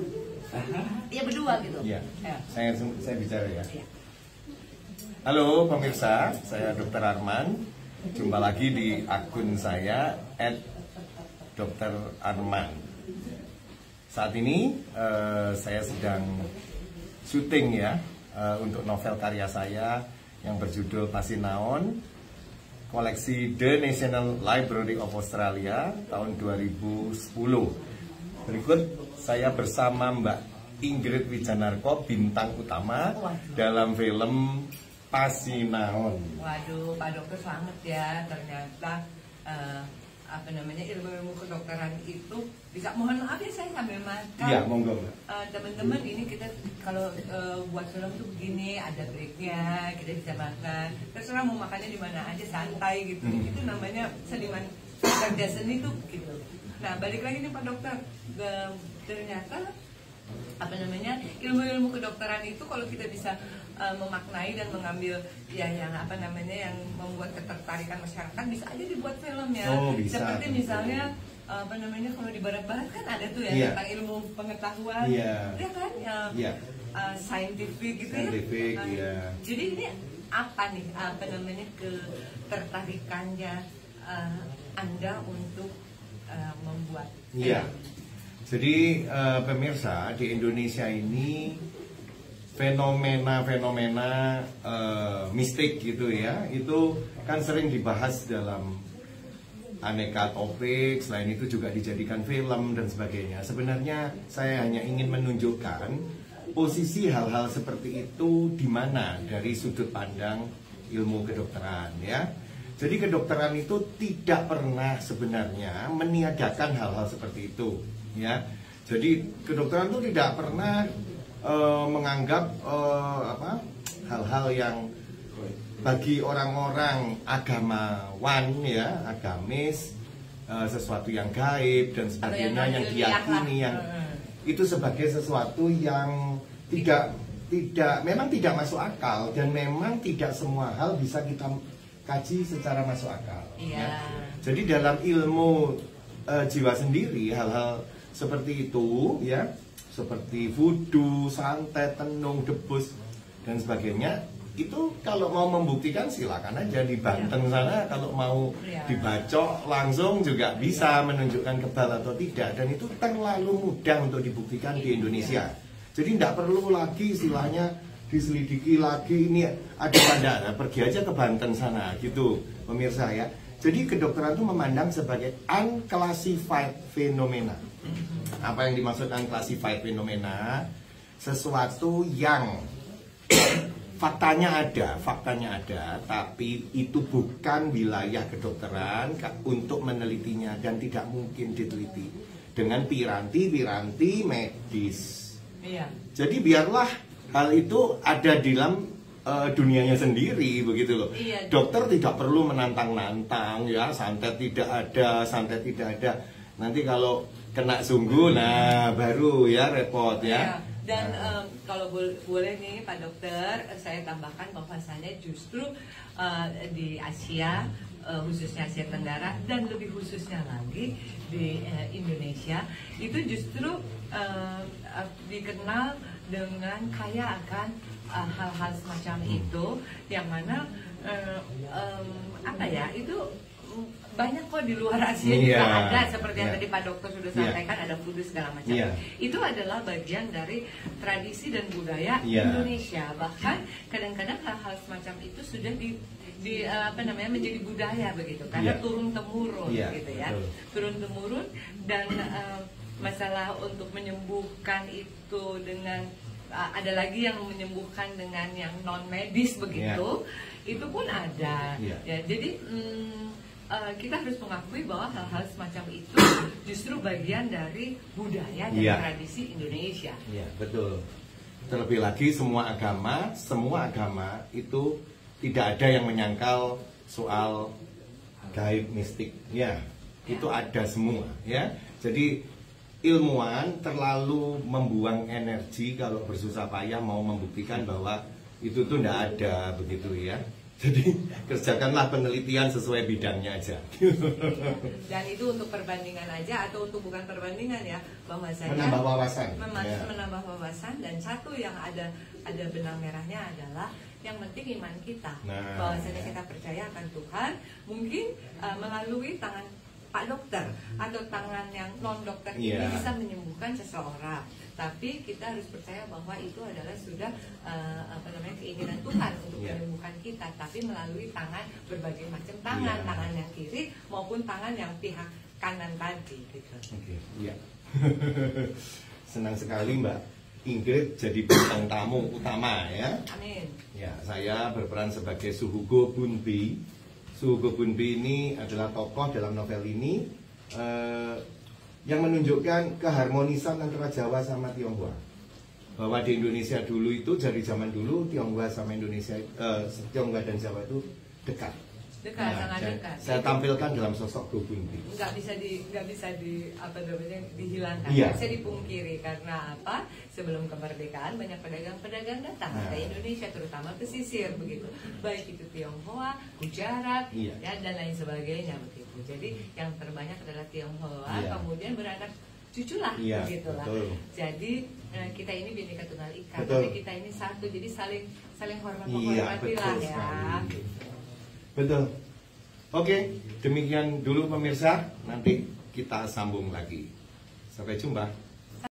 gitu. Iya berdua gitu. Iya. Ya. Saya bicara ya. Iya. Halo pemirsa, saya Dr. Arman. Jumpa lagi di akun saya @Dr. Arman. Saat ini saya sedang syuting ya untuk novel karya saya yang berjudul Pasinaon, koleksi The National Library of Australia tahun 2010. Berikut saya bersama Mbak Ingrid Wijanarko, bintang utama dalam film Pasinaon. Waduh, Pak Dokter selamat ya. Ternyata ilmu kedokteran itu bisa, mohon maaf ya saya sambil makan. Iya, monggo. Teman-teman, ini kita kalau buat film tuh begini, ada breaknya, kita bisa makan. Terserah mau makannya di mana aja, santai gitu. Itu namanya seniman kerja seni tuh gitu. Nah, balik lagi nih Pak Dokter, ternyata ilmu-ilmu kedokteran itu kalau kita bisa memaknai dan mengambil ya yang yang membuat ketertarikan masyarakat, bisa aja dibuat film ya. Oh, bisa. Seperti misalnya kalau di barat-barat kan ada tuh ya tentang ilmu pengetahuan, ya kan, scientific gitu ya. Jadi ini apa nih ketertarikannya Anda untuk membuat film? Iya. Jadi pemirsa, di Indonesia ini fenomena mistik gitu ya, itu kan sering dibahas dalam aneka topik. Selain itu juga dijadikan film dan sebagainya. Sebenarnya saya hanya ingin menunjukkan posisi hal-hal seperti itu di mana dari sudut pandang ilmu kedokteran ya. Jadi kedokteran itu tidak pernah sebenarnya meniadakan hal-hal seperti itu ya. Jadi kedokteran itu tidak pernah menganggap hal-hal yang bagi orang-orang agamawan ya, agamis, sesuatu yang gaib dan sebagainya, yang diyakini, yang itu sebagai sesuatu yang memang tidak masuk akal, dan memang tidak semua hal bisa kita kaji secara masuk akal. Ya. Jadi dalam ilmu jiwa sendiri, hal-hal seperti itu ya, seperti vudu, santet, tenung, debus dan sebagainya, itu kalau mau membuktikan silakan aja di Banten sana. Kalau mau dibacok langsung juga bisa menunjukkan kebal atau tidak, dan itu terlalu mudah untuk dibuktikan di Indonesia. Jadi tidak perlu lagi istilahnya diselidiki lagi, ini ada tanda, pergi aja ke Banten sana gitu pemirsa ya. Jadi kedokteran itu memandang sebagai unclassified phenomena. Apa yang dimaksud unclassified phenomena? Sesuatu yang faktanya ada, tapi itu bukan wilayah kedokteran untuk menelitinya, dan tidak mungkin diteliti dengan piranti medis. Jadi biarlah hal itu ada di dalam dunianya sendiri begitu loh. Dokter tidak perlu menantang-nantang ya, santet tidak ada. Nanti kalau kena sungguh, nah baru ya repot ya. Dan kalau boleh nih Pak Dokter, saya tambahkan bahwasannya justru di Asia, khususnya Asia Tenggara, dan lebih khususnya lagi di Indonesia, itu justru dikenal dengan kaya akan hal-hal semacam itu, yang mana itu banyak kok di luar Asia juga ada, seperti yang tadi Pak Dokter sudah sampaikan, ada vudu segala macam. Itu adalah bagian dari tradisi dan budaya Indonesia. Bahkan kadang-kadang hal-hal semacam itu sudah menjadi budaya begitu, karena turun temurun gitu ya. Turun temurun, dan masalah untuk menyembuhkan itu dengan ada lagi yang menyembuhkan dengan yang non medis begitu, itu pun ada. Ya, jadi kita harus mengakui bahwa hal-hal semacam itu justru bagian dari budaya dan tradisi Indonesia. Iya, betul. Terlebih lagi semua agama itu tidak ada yang menyangkal soal gaib mistik. Itu ada semua ya. Jadi ilmuwan terlalu membuang energi kalau bersusah payah mau membuktikan bahwa itu tuh tidak ada begitu ya. Jadi kerjakanlah penelitian sesuai bidangnya aja. Dan itu untuk perbandingan aja atau untuk bukan perbandingan ya, bahwasanya menambah wawasan. Menambah wawasan, dan satu yang ada benang merahnya adalah yang penting iman kita. Bahwasanya kita percaya akan Tuhan, mungkin melalui tangan Pak Dokter atau tangan yang non dokter ini bisa menyembuhkan seseorang. Tapi kita harus percaya bahwa itu adalah sudah keinginan Tuhan untuk menyembuhkan kita, tapi melalui tangan, berbagai macam tangan, tangan yang kiri maupun tangan yang pihak kanan tadi gitu. Senang sekali Mbak Ingrid jadi bintang tamu utama ya. Amin. Ya, saya berperan sebagai Suhugo Bunbi. Suhugo Bunbi ini adalah tokoh dalam novel ini yang menunjukkan keharmonisan antara Jawa sama Tionghoa. Bahwa di Indonesia dulu itu, dari zaman dulu Tionghoa sama Indonesia, Tionghoa dan Jawa itu dekat. Sangat dekat. Saya tampilkan dalam sosok Go Bunbi. Nggak bisa dihilangkan, Iya. nggak bisa dipungkiri. Karena apa? Sebelum kemerdekaan banyak pedagang-pedagang datang ke Indonesia, terutama pesisir begitu. Baik itu Tionghoa, Gujarat, dan lain sebagainya begitu. Jadi yang terbanyak adalah Tionghoa, kemudian beranak cucu lah, begitulah. Jadi kita ini Bhinneka Tunggal Ika, tapi kita ini satu, jadi saling hormat menghormatilah ya. Betul. Oke, demikian dulu pemirsa. Nanti kita sambung lagi. Sampai jumpa.